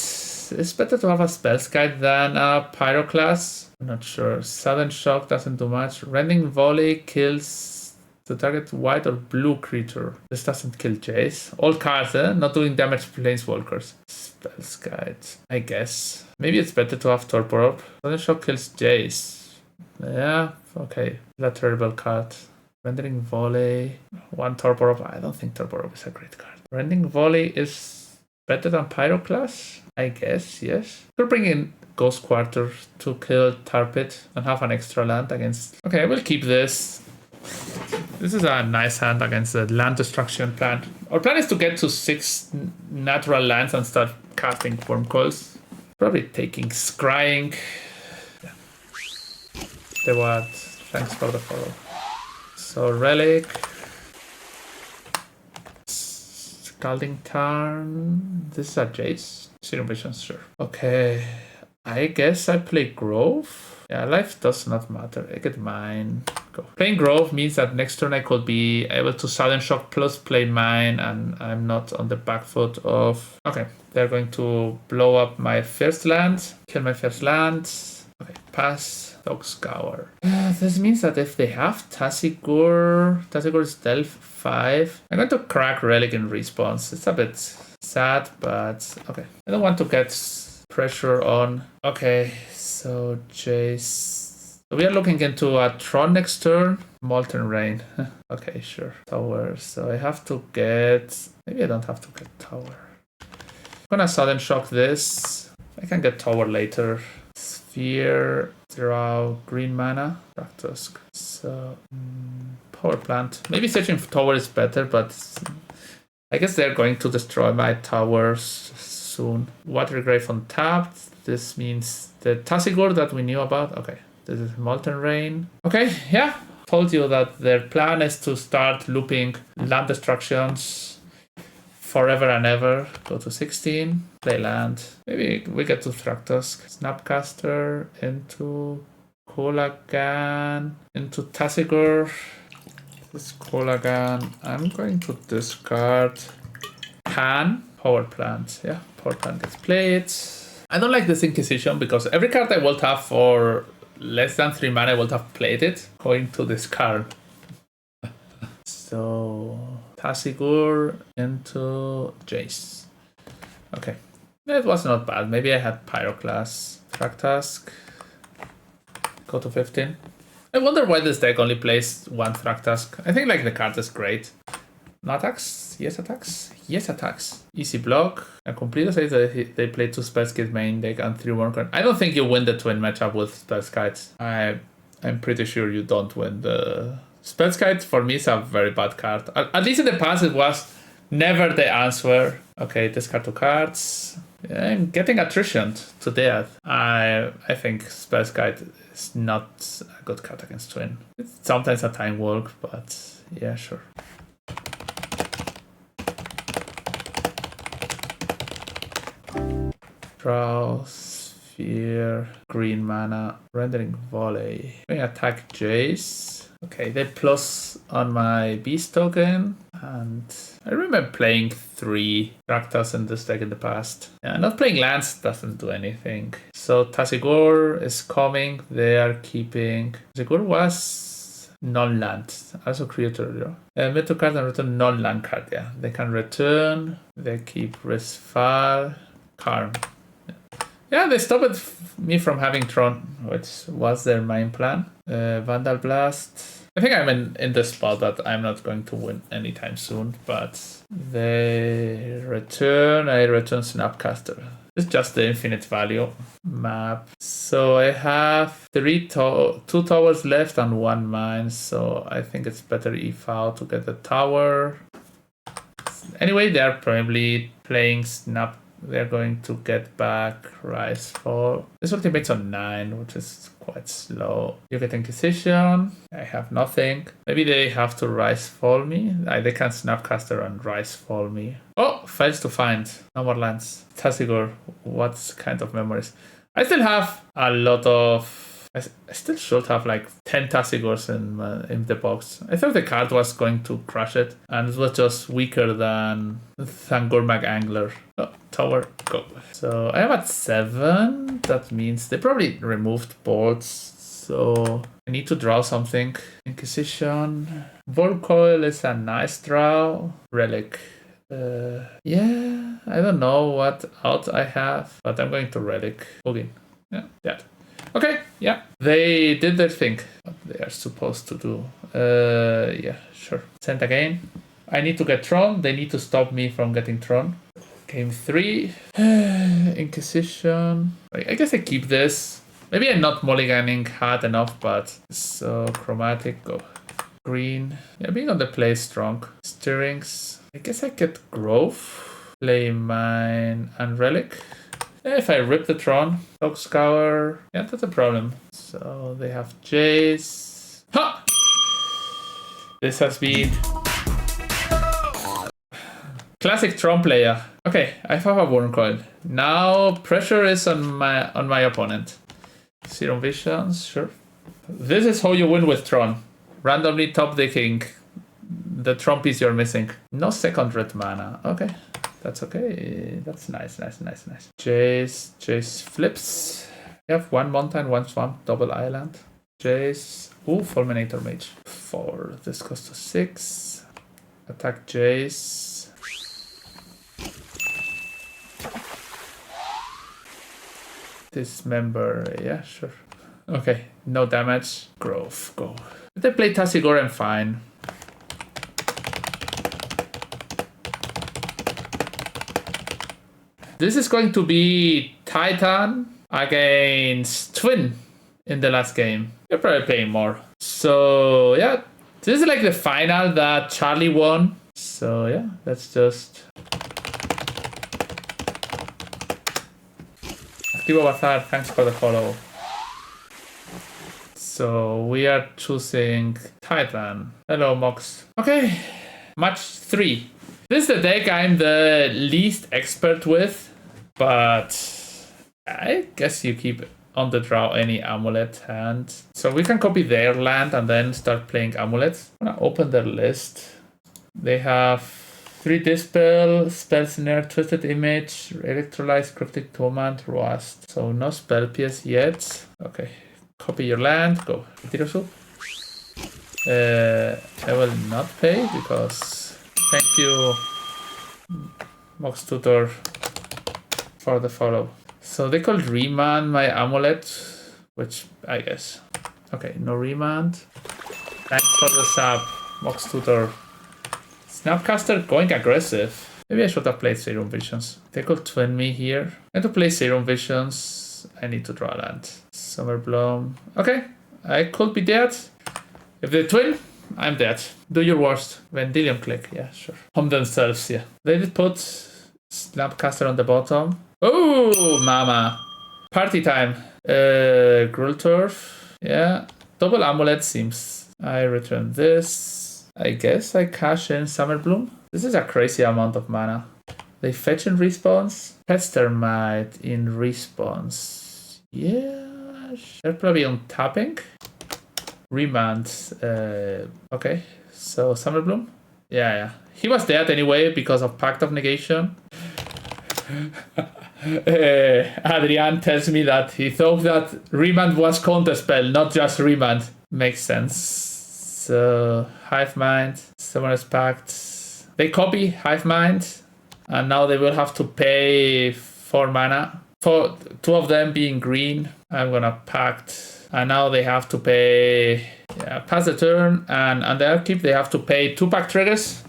it's better to have a Spells Guide than a Pyroclast. I'm not sure. Sudden Shock doesn't do much. Rending Volley kills the target white or blue creature. This doesn't kill Jace. All cards, not doing damage to Planeswalkers. Spells Guide, I guess. Maybe it's better to have Torpor Orb. Sudden Shock kills Jace. Yeah, okay. That's a terrible card. Rendering Volley. One Torpor Orb. I don't think Torpor Orb is a great card. Rending Volley is better than Pyroclast, I guess, yes. We'll bring in Ghost Quarter to kill Tarpit and have an extra land against... Okay, I will keep this. This is a nice hand against the land destruction plan. Our plan is to get to 6 natural lands and start casting Worm Coils. Probably taking Scrying. Yeah. The what? Thanks for the follow. So Relic. Scalding Tarn. This is a Jace. Serum Vision, sure. Okay. I guess I play Grove. Yeah, life does not matter. I get mine. Go. Playing Grove means that next turn I could be able to Sudden Shock plus play mine, and I'm not on the back foot of... Okay, they're going to blow up my first land. Kill my first land. Okay, pass. Dog Scour. This means that if they have Tasigur is Delph 5. I'm going to crack Relic in response. It's a bit sad, but okay. I don't want to get pressure on. Okay, so Jace. So we are looking into a Tron next turn. Molten Rain. Okay, sure. Tower. So I have to get... Maybe I don't have to get Tower. I'm gonna Sudden Shock this. I can get Tower later. Sphere, draw green mana, Raktusk. So, Power Plant. Maybe searching for Tower is better, but I guess they're going to destroy my towers soon. Water Grave untapped. This means the Tasigur that we knew about. Okay, this is Molten Rain. Okay, yeah. Told you that their plan is to start looping land destructions forever and ever. Go to 16, play land. Maybe we get to Thragtusk. Snapcaster into Kolagan, into Tasigur. This Kolagan. I'm going to discard Pan. Power Plant. Yeah, Power Plant gets played. I don't like this Inquisition because every card I will have for less than 3 mana I will have played it. Going to discard. So... Tasigur into Jace. Okay. That was not bad. Maybe I had Pyroclast. Thragtusk. Go to 15. I wonder why this deck only plays 1 Thragtusk. I think like the card is great. No attacks? Yes attacks? Yes attacks. Easy block. A complete says that they play 2 Spellskite main deck and 3 Wormcoin. I don't think you win the twin matchup with Spellskites. I'm pretty sure you don't win the... Spellskite for me is a very bad card. At least in the past it was never the answer. Okay, discard 2 cards. Yeah, I'm getting attrition to death. I think Spellskite is not a good card against Twin. It's sometimes a time walk, but yeah, sure. Draw, Sphere, green mana, Rendering Volley. I'm going to attack Jace. Okay, they plus on my Beast token, and I remember playing 3 Raktas in this deck in the past. Yeah, not playing lands doesn't do anything. So Tasigur is coming, they are keeping... Tasigur was non-land, also creator. Mid to card and return non-land card, yeah. They can return, they keep Risfal, Karm. Yeah, they stopped me from having Tron, which was their main plan. Vandal Blast. I think I'm in the spot that I'm not going to win anytime soon, but they return. I return Snapcaster. It's just the infinite value map. So I have 2 towers left and 1 mine, so I think it's better if out to get the tower. Anyway, they're probably playing Snap. They're going to get back Rise Fall. This ultimate's on 9, which is quite slow. You get Inquisition. I have nothing. Maybe they have to Rise Fall me. They can Snapcaster and Rise Fall me. Oh, fails to find. No more lands. Tasigur, what kind of memories? I still have a lot of... I still should have like 10 Tasigurs in the box. I thought the card was going to crush it, and it was just weaker than Gurmag Angler. Oh, tower, go. So I have at 7. That means they probably removed boards. So I need to draw something. Inquisition. Volcoil is a nice draw. Relic. Yeah, I don't know what out I have, but I'm going to Relic. Okay. Yeah, that. Okay, yeah. They did their thing. What they are supposed to do. Yeah, sure. Send again. I need to get Tron. They need to stop me from getting Tron. Game 3. Inquisition. I guess I keep this. Maybe I'm not mulliganing hard enough, but so chromatic, go. Green. Yeah, being on the play strong. Stirrings. I guess I get Growth. Play mine and Relic. Yeah, if I rip the Tron, Dog Scour. Yeah, that's a problem. So they have Jace. Ha! This has been classic Tron player. Okay, I have a Worm Coil. Now pressure is on my opponent. Serum Visions, sure. This is how you win with Tron. Randomly top decking the Tron piece you're missing. No second red mana. Okay, that's okay. That's nice. Jace flips. You have 1 mountain, 1 swamp, double island. Jace. Ooh, Fulminator Mage. 4. This goes to 6. Attack Jace. Dismember. Yeah, sure. Okay, no damage. Growth, go. If they play Tassigor, I'm fine. This is going to be Titan against Twin in the last game. You're probably playing more. So yeah, this is like the final that Charlie won. So yeah, let's just... Activo Bazar, thanks for the follow. So we are choosing Titan. Hello, Mox. Okay, match 3. This is the deck I'm the least expert with, but I guess you keep on the draw any Amulet hand. So we can copy their land and then start playing Amulets. I'm gonna open their list. They have 3 Dispel, Spell Snare, Twisted Image, Electrolyze, Cryptic Torment, Rust. So no Spell Pierce yet. Okay, copy your land, go. I will not pay because... Thank you, Mox Tutor, for the follow. So they called Remand my Amulet, which I guess. Okay, no Remand. Thanks for the sub, Mox Tutor. Snapcaster going aggressive. Maybe I should have played Serum Visions. They could twin me here. I need to play Serum Visions. I need to draw land. Summer Bloom. Okay, I could be dead. If they twin, I'm dead. Do your worst. Vendilium click. Yeah, sure. Home themselves, yeah. They did put Snapcaster on the bottom. Oh, mama. Party time. Gruul Turf. Yeah. Double Amulet seems. I return this. I guess I cash in Summer Bloom. This is a crazy amount of mana. They fetch in response. Pestermite in response. Yeah. They're probably on tapping. Remand. Okay, so Summer Bloom. Yeah. He was dead anyway because of Pact of Negation. Adrian tells me that he thought that Remand was counterspell, not just Remand. Makes sense. So Hive Mind, Summoner's Pact. They copy Hive Mind, and now they will have to pay 4 mana. For 2 of them being green, I'm gonna Pact. And now they have to pay, pass the turn, and on the upkeep they have to pay 2 pack triggers.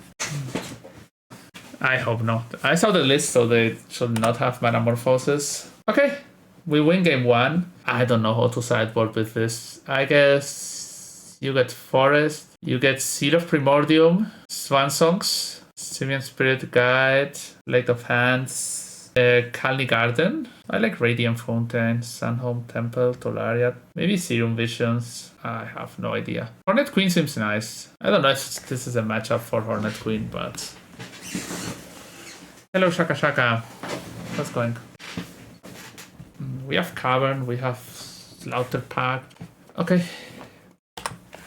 I hope not. I saw the list, so they should not have Metamorphosis. Okay, we win game 1. I don't know how to sideboard with this. I guess you get Forest, you get Seal of Primordium, Swan Songs, Simian Spirit Guide, Lake of Hands, Kalni Garden. I like Radiant Fountain, Sunhome Temple, Tolariat, maybe Serum Visions. I have no idea. Hornet Queen seems nice. I don't know if this is a matchup for Hornet Queen, but... Hello, Shaka Shaka. How's it going? We have Cavern, we have Slaughter Pact. Okay.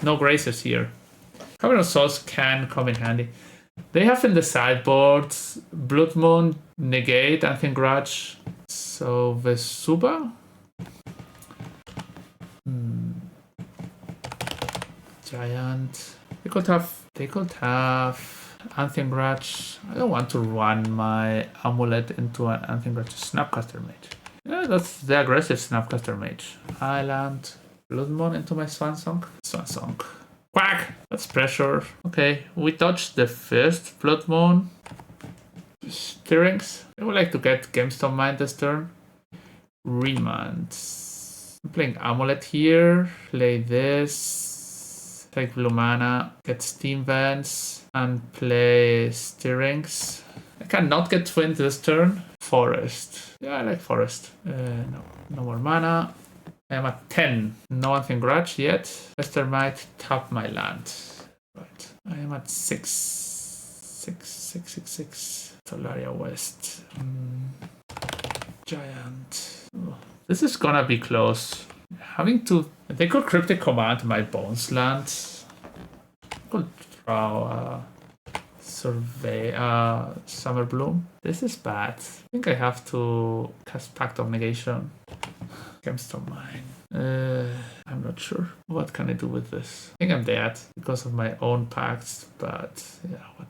No Gracers here. Cavern of Souls can come in handy. They have in the sideboard Blood Moon, Negate, Ancient Grudge. So Vesuba. Giant. They could have Ancient Grudge. I don't want to run my Amulet into an Ancient Grudge Snapcaster Mage. Yeah, that's the aggressive Snapcaster Mage. Island. Blood Moon into my Swansong. Swansong. Quack! That's pressure. Okay, we dodged the first Blood Moon. Stirrings. I would like to get Gemstone Mine this turn. Remand. I'm playing Amulet here. Play this. Take blue mana. Get Steam Vents. And play Stirrings. I cannot get Twin this turn. Forest. Yeah, I like Forest. No more mana. I am at 10. No Ancient Grudge yet. Lester might tap my land. Right. I am at 6. 6. Tolaria West. Giant. Oh, this is gonna be close. Having to... They could Cryptic Command my Bones land. Could draw Survey... Summer Bloom. This is bad. I think I have to cast Pact of Negation. Gemstone Mine. I'm not sure. What can I do with this? I think I'm dead because of my own pacts, but yeah, what?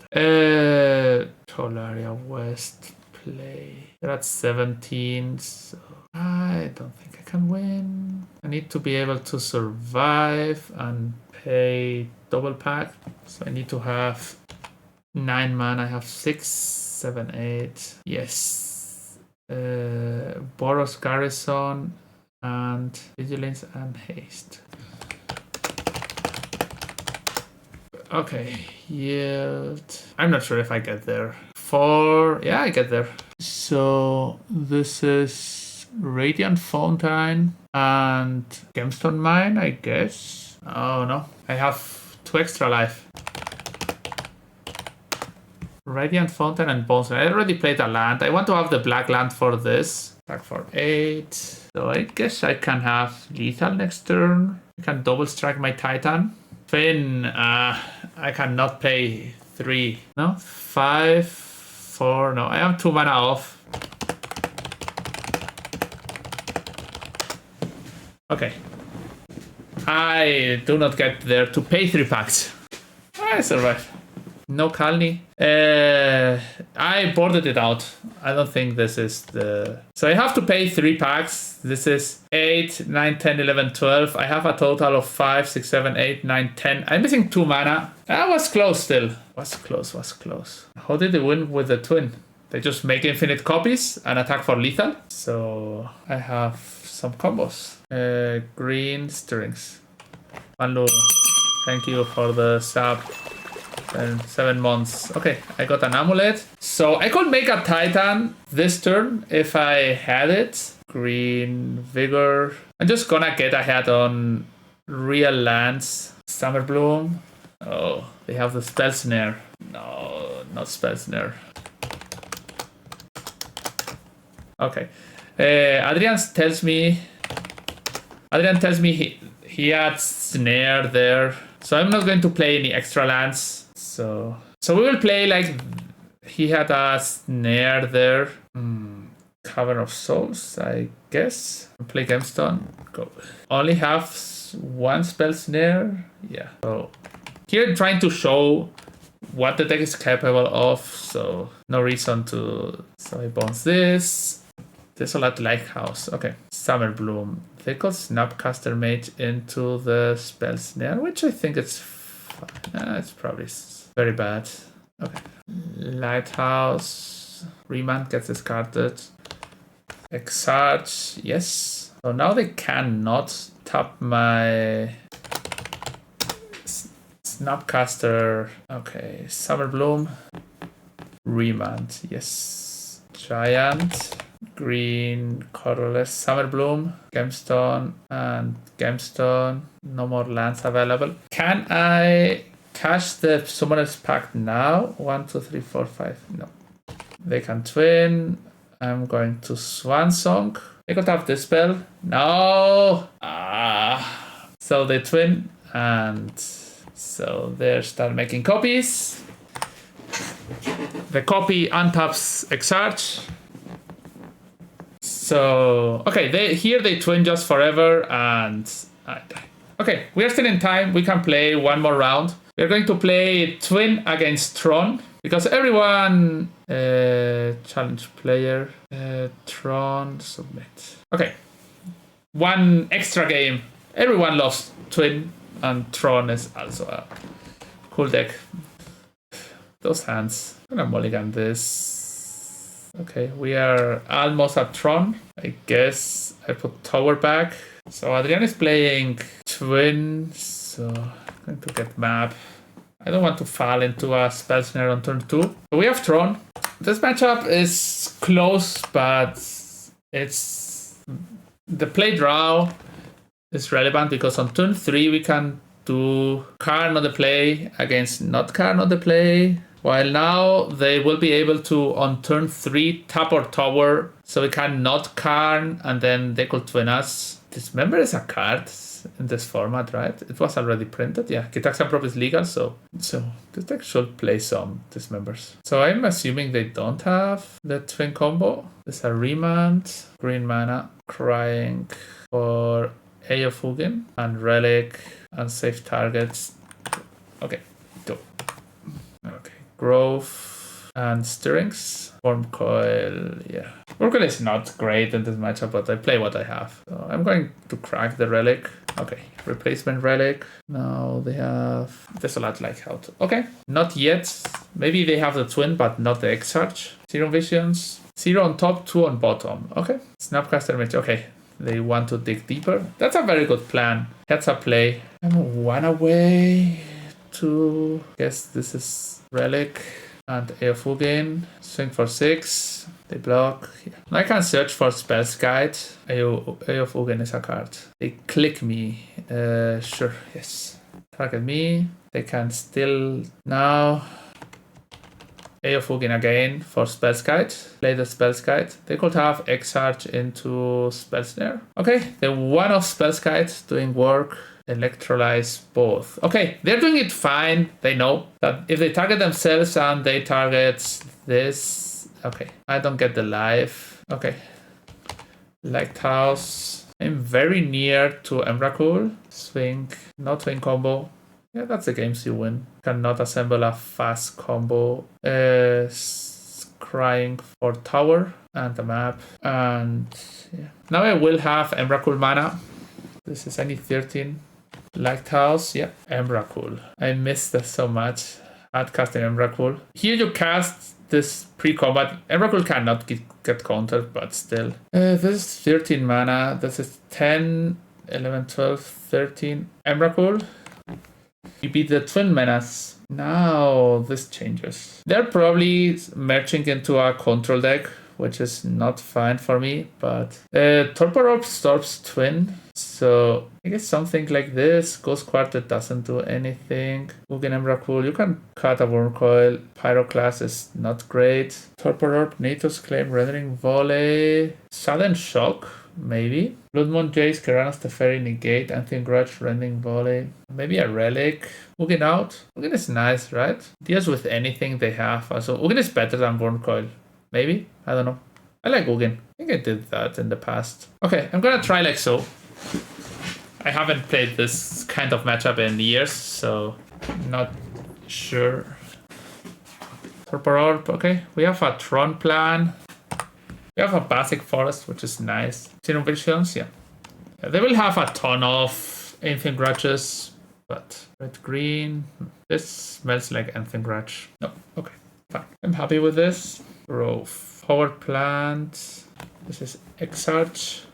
Tolaria West play. They're at 17, so I don't think I can win. I need to be able to survive and pay double pack. So I need to have 9 mana. I have 6, 7, 8. Yes. Boros Garrison. And Vigilance and Haste. Okay, yield. I'm not sure if I get there. 4, yeah, I get there. So this is Radiant Fountain and Gemstone Mine, I guess. Oh no, I have 2 extra life. Radiant Fountain and Bones. I already played a land. I want to have the black land for this. Back for 8. So I guess I can have lethal next turn. I can double strike my Titan. Finn, I cannot pay 3. No? 5, 4. No, I have 2 mana off. Okay. I do not get there to pay 3 packs. I survive. No Kalni. I boarded it out. I don't think this is the... So I have to pay 3 packs. This is 8, 9, 10, 11, 12. I have a total of 5, 6, 7, 8, 9, 10. I'm missing 2 mana. That was close still. Was close. How did they win with the twin? They just make infinite copies and attack for lethal. So I have some combos. Green Stirrings. Manlu, thank you for the sub. 7 months. Okay, I got an Amulet. So I could make a Titan this turn if I had it. Green Vigor. I'm just gonna get ahead on real lands. Summer Bloom. Oh, they have the Spell Snare. No, not Spell Snare. Okay. Adrian tells me he had Snare there. So I'm not going to play any extra lands. So we will play like he had a Snare there. Cavern of Souls, I guess. Play Gemstone. Go. Only have 1 Spell Snare. Yeah. So here I'm trying to show what the deck is capable of. So no reason to... So I bounce this. Desolate Lighthouse. Okay. Summer Bloom. They got Snapcaster Mage into the Spell Snare, which I think it's fine. It's probably very bad. Okay. Lighthouse. Remand gets discarded. Exarch. Yes. So now they cannot tap my Snapcaster. Okay. Summer Bloom. Remand. Yes. Giant. Green, colorless, Summer Bloom, Gemstone, and Gemstone. No more lands available. Can I cash the Summoner's Pact now? 1, 2, 3, 4, 5. No. They can twin. I'm going to Swansong. They could have this spell. No. So they twin, and so they start making copies. The copy untaps Exarch. So, okay, here they twin just forever and I die. Okay, we are still in time. We can play one more round. We're going to play twin against Tron because everyone challenge player Tron submit. Okay, one extra game. Everyone loves twin and Tron is also a cool deck. Those hands. I'm gonna mulligan this. Okay, we are almost at Tron. I guess I put tower back. So Adrian is playing twin, so I'm going to get map. I don't want to fall into a spell snare on turn 2. So we have Tron. This matchup is close, but it's the play draw is relevant because on turn 3 we can do card on the play against not card on the play. While now they will be able to on turn 3 tap or tower, so we can not card and then they could twin us. Dismember is a card in this format, right? It was already printed. Yeah, Kitaxan Prop is legal, so this deck should play some Dismembers. So I'm assuming they don't have the twin combo. There's a Remand, green mana, crying for A of Hugin, and Relic, and save targets. Okay, go. Okay, Growth and Stirrings. Form Coil, yeah. Coil is not great in this matchup, but I play what I have. So I'm going to crack the Relic. Okay, replacement Relic. Now they have Desolate Lighthouse. Okay, not yet. Maybe they have the twin, but not the Exarch. 0 Visions. 0 on top, 2 on bottom. Okay, Snapcaster Mage. Okay, they want to dig deeper. That's a very good plan. Heads up play. I'm 1 away to guess this is Relic. And Eofugin, swing for 6. They block. Yeah. Now I can search for Spells Guide. Eofugin is a card. They click me. Sure, yes. Target me. They can still now. Eofugin again for Spells Guide. Play the Spells Guide. They could have Exarch into Spell Snare. Okay, the one of Spells Guide doing work. Electrolyze both. Okay, they're doing it fine. They know that if they target themselves and they target this. Okay, I don't get the life. Okay, Lighthouse. I'm very near to Emrakul. Swing, not swing combo. Yeah, that's the games you win. Cannot assemble a fast combo. Crying for tower and the map. And yeah, now I will have Emrakul mana. This is any 13. Lighthouse, yeah, Emrakul. I missed that so much. Had casting Emrakul. Here you cast this pre-combat. Emrakul cannot get countered, but still. This is 13 mana. This is 10, 11, 12, 13. Emrakul. You beat the twin menace. Now this changes. They're probably merging into a control deck, which is not fine for me, but Torpor Orb stops twin, so I guess something like this. Ghost Quartet doesn't do anything. Ugin Emrakul, you can cut a Worm Coil. Pyroclast is not great. Torpor Orb, Nature's Claim, Rendering Volley. Sudden Shock, maybe. Blood Moon Jace, Keranos Teferi, Negate, Anthing Grudge, Rending Volley. Maybe a Relic. Ugin out. Ugin is nice, right? Deals with anything they have. Also, Ugin is better than Worm Coil. Maybe? I don't know. I like Ugin. I think I did that in the past. Okay, I'm gonna try like so. I haven't played this kind of matchup in years, so not sure. Torpor Orb, okay. We have a Tron plan. We have a basic forest, which is nice. Zero Visions, yeah. They will have a ton of Ancient Grudges, but red-green. This smells like Ancient Grudge. No, okay, fine. I'm happy with this. Growth. Power plant. This is Exarch.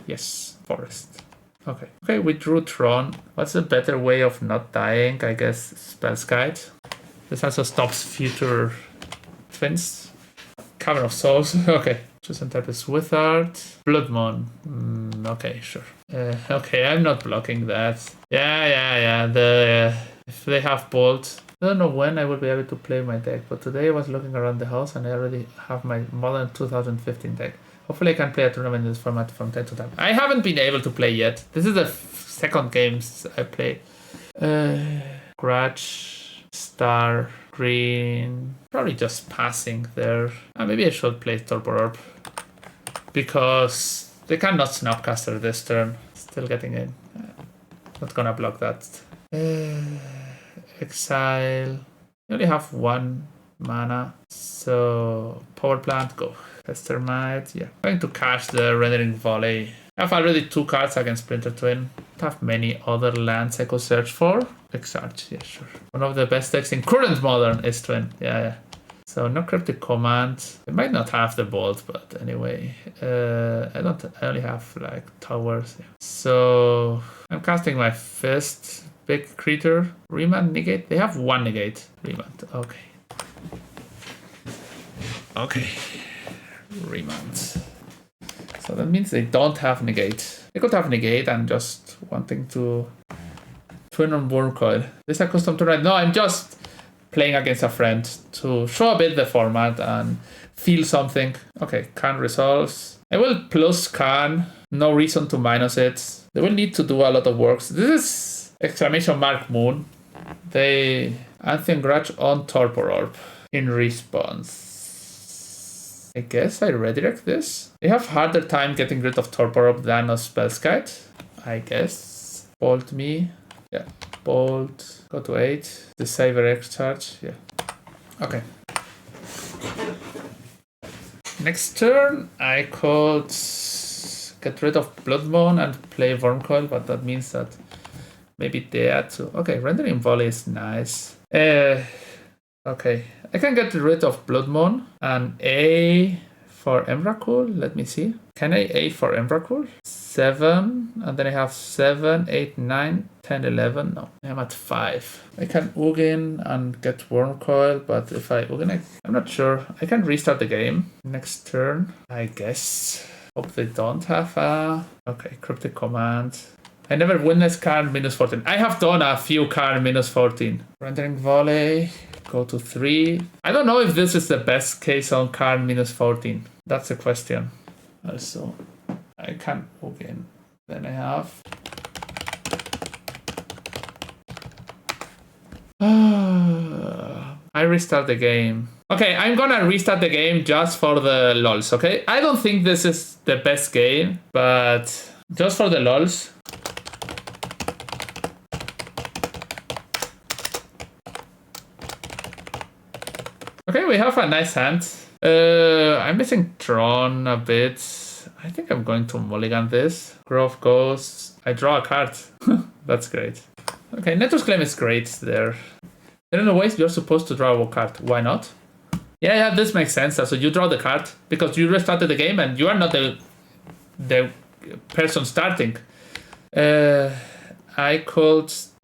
Yes, forest. Okay. Okay, we drew Tron. What's a better way of not dying? I guess Spells Guide. This also stops future twins. Cover of Souls. Okay. Chosen type is Wizard. Blood Moon. Okay, sure. Okay, I'm not blocking that. Yeah. If they have Bolt. I don't know when I will be able to play my deck, but today I was looking around the house and I already have my modern 2015 deck. Hopefully I can play a tournament in this format from time to time. I haven't been able to play yet. This is the second game I play. Grudge, Star, Green. Probably just passing there. Maybe I should play Torpor Orb. Because they cannot Snapcaster this turn. Still getting in. Not gonna block that. Exile. You only have 1 mana. So power plant, go. Pestermite, yeah. Going to cash the Rendering Volley. I have already 2 cards against Splinter Twin. Don't have many other lands I could search for. Exarch, yeah, sure. One of the best decks in current Modern is Twin. Yeah. So no Cryptic Command. I might not have the Bolt, but anyway. I only have like towers. Yeah. So I'm casting my first big creature. Remand, negate. They have 1 negate. Remand. Okay. Remand. So that means they don't have negate. They could have negate and just wanting to twin on Wurmcoil. This is a custom turn. No, I'm just playing against a friend to show a bit the format and feel something. Okay, Khan resolves. I will plus Khan. No reason to minus it. They will need to do a lot of works. This is exclamation mark Moon. They Anthem Grudge on Torpor Orb in response. I guess I redirect this. They have harder time getting rid of Torpor Orb than of Spellskite. I guess. Bolt me. Yeah. Bolt. Go to 8. Deceiver X charge. Yeah. Okay. Next turn, I could get rid of Blood Moon and play Wormcoil, but that means that maybe there too. Okay, Rendering Volley is nice. Okay, I can get rid of Blood Moon and A for Emrakul. Let me see. Can I A for Emrakul? 7, and then I have 7, 8, 9, 10, 11. No, I'm at 5. I can Ugin and get Wormcoil, but if I Ugin, I'm not sure. I can restart the game next turn, I guess. Hope they don't have a... Okay, Cryptic Command. I never win this card -14. I have done a few card -14. Rendering Volley. Go to 3. I don't know if this is the best case on card -14. That's the question. Also, I can hook in. Then I have... I restart the game. Okay, I'm gonna restart the game just for the lols, okay? I don't think this is the best game, but just for the lols. Okay, we have a nice hand. I'm missing Tron a bit. I think I'm going to mulligan this. Grove Ghosts. I draw a card. That's great. Okay, Netto's Claim is great there. In a way, you're supposed to draw a card. Why not? Yeah, this makes sense. So you draw the card because you restarted the game and you are not the person starting. I'm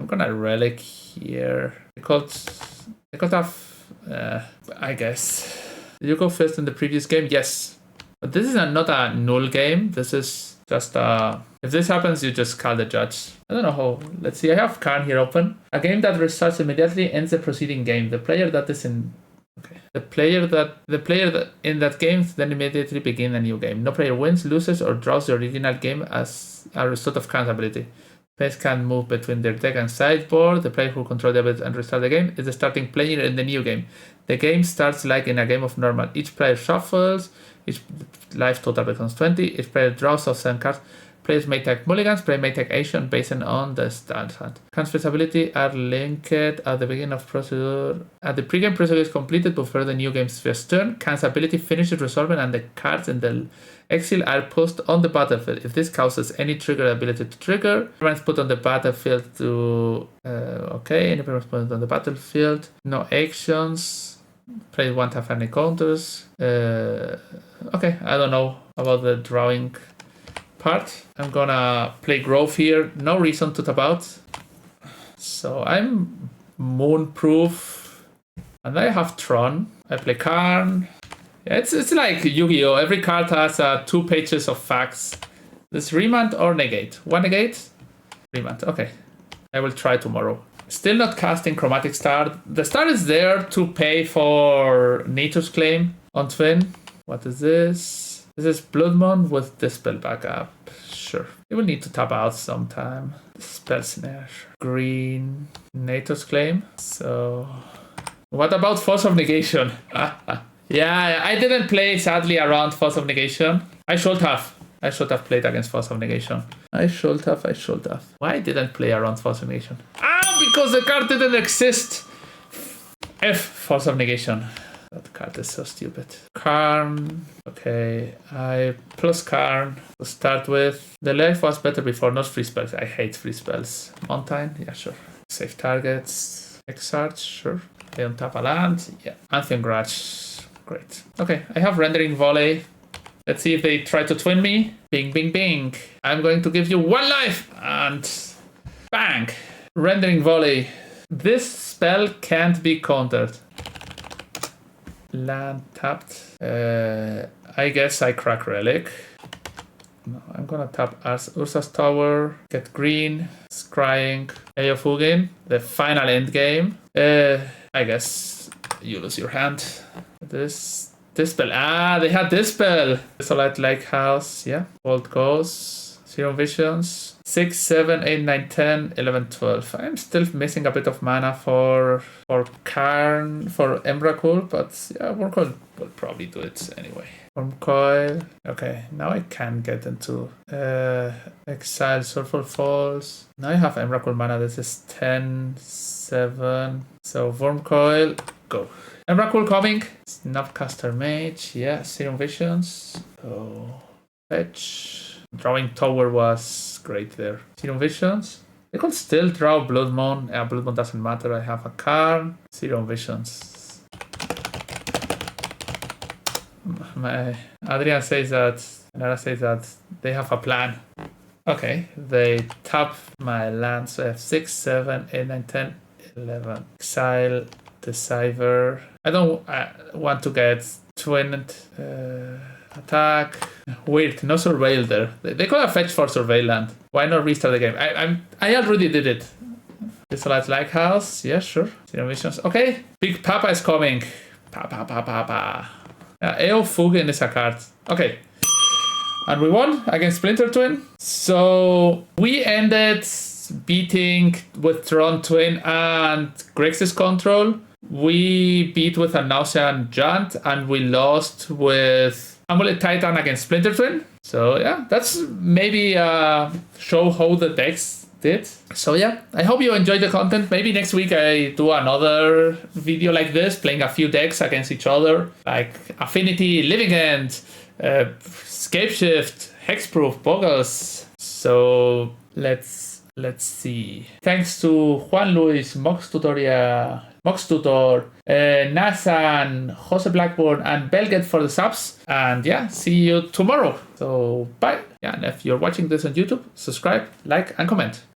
gonna relic here. I could have... I guess. Did you go first in the previous game? Yes. But this is not a null game. This is just a... If this happens, you just call the judge. I don't know how. Let's see. I have Karn here open. A game that restarts immediately ends the preceding game. The player that is in... Okay. The player that in that game then immediately begin a new game. No player wins, loses, or draws the original game as a result of Karn's ability. Players can move between their deck and sideboard. The player who controls the ability and restart the game is the starting player in the new game. The game starts like in a game of normal. Each player shuffles. Each life total becomes 20. Each player draws off 7 cards. Players may take mulligans. Players may take action based on the start hand. Karn's ability are linked at the beginning of procedure. At the pregame procedure is completed before the new game's first turn. Karn's ability finishes resolving and the cards in the exile are posted on the battlefield. If this causes any trigger ability to trigger, permanents put on the battlefield to... okay, any permanents put on the battlefield. No actions. Players won't have any counters. Okay, I don't know about the drawing part. I'm gonna play Grove here. No reason to tap out. So I'm Moonproof. And I have Tron. I play Karn. Yeah, it's like Yu-Gi-Oh! Every card has 2 pages of facts. This Remand or Negate? 1 Negate? Remand. Okay. I will try tomorrow. Still not casting Chromatic Star. The star is there to pay for Nature's Claim on Twin. What is this? This is Blood Moon with Dispel backup. Sure. You will need to tap out sometime. Spell Snare. Green. Nature's Claim. So What about Force of Negation? Yeah, I didn't play, sadly, around Force of Negation. I should have. I should have played against Force of Negation. I should have. Why didn't play around Force of Negation? Because the card didn't exist. Force of Negation. That card is so stupid. Karn. Okay, I plus Karn to start with. The life was better before, not free spells. I hate free spells. Mountain, yeah, sure. Save targets. Exarch, sure. They untap a land. Yeah. Ancient Grudge. Great. Okay, I have Rendering Volley. Let's see if they try to twin me. Bing, bing, bing. I'm going to give you 1 life. And bang. Rendering Volley. This spell can't be countered. Land tapped. I guess I crack Relic. No, I'm gonna tap Ursa's Tower. Get green. Scrying. Eofugin. The final end game. I guess you lose your hand. This spell. They had this spell. Desolate Lake House. Yeah. Bolt goes. Zero Visions. 6, 7, 8, 9, 10, 11, 12. I'm still missing a bit of mana for Karn, for Emrakul, but yeah, Wurmcoil will probably do it anyway. Wurmcoil. Okay, now I can get into Exile, Soulful Falls. Now I have Emrakul mana. This is 10, 7. So Wurmcoil, go. Emrakul coming. Snapcaster Mage. Yeah, Serum Visions. Go. Fetch. Drawing Tower was great there. Serum Visions. They could still draw Blood Moon. Yeah, Blood Moon doesn't matter. I have a Karn. Serum Visions. Adrian says that, Nara says that they have a plan. Okay, they tap my land. So I have 6, 7, 8, 9, 10, 11. Exile, Deceiver. I don't want to get twinned. Attack. Weird, no Surveil there. They could have fetched for Surveil land. Why not restart the game? I already did it. Desolate Lighthouse. Yeah, sure. Zero Visions. Okay. Big Papa is coming. Papa. Eofugin is a card. Okay. And we won against Splinter Twin. So we ended beating with Tron Twin and Grixis Control. We beat with a Nauseam Giant and we lost with Amulet Titan against Splinter Twin. So yeah, that's maybe show how the decks did. So yeah, I hope you enjoyed the content. Maybe next week I do another video like this, playing a few decks against each other, like Affinity, Living End, Scapeshift, Hexproof, Boggles. So let's see. Thanks to Juan Luis, Mox Tutor, Nasan, Jose Blackburn, and Belget for the subs. And yeah, see you tomorrow. So bye. Yeah, and if you're watching this on YouTube, subscribe, like, and comment.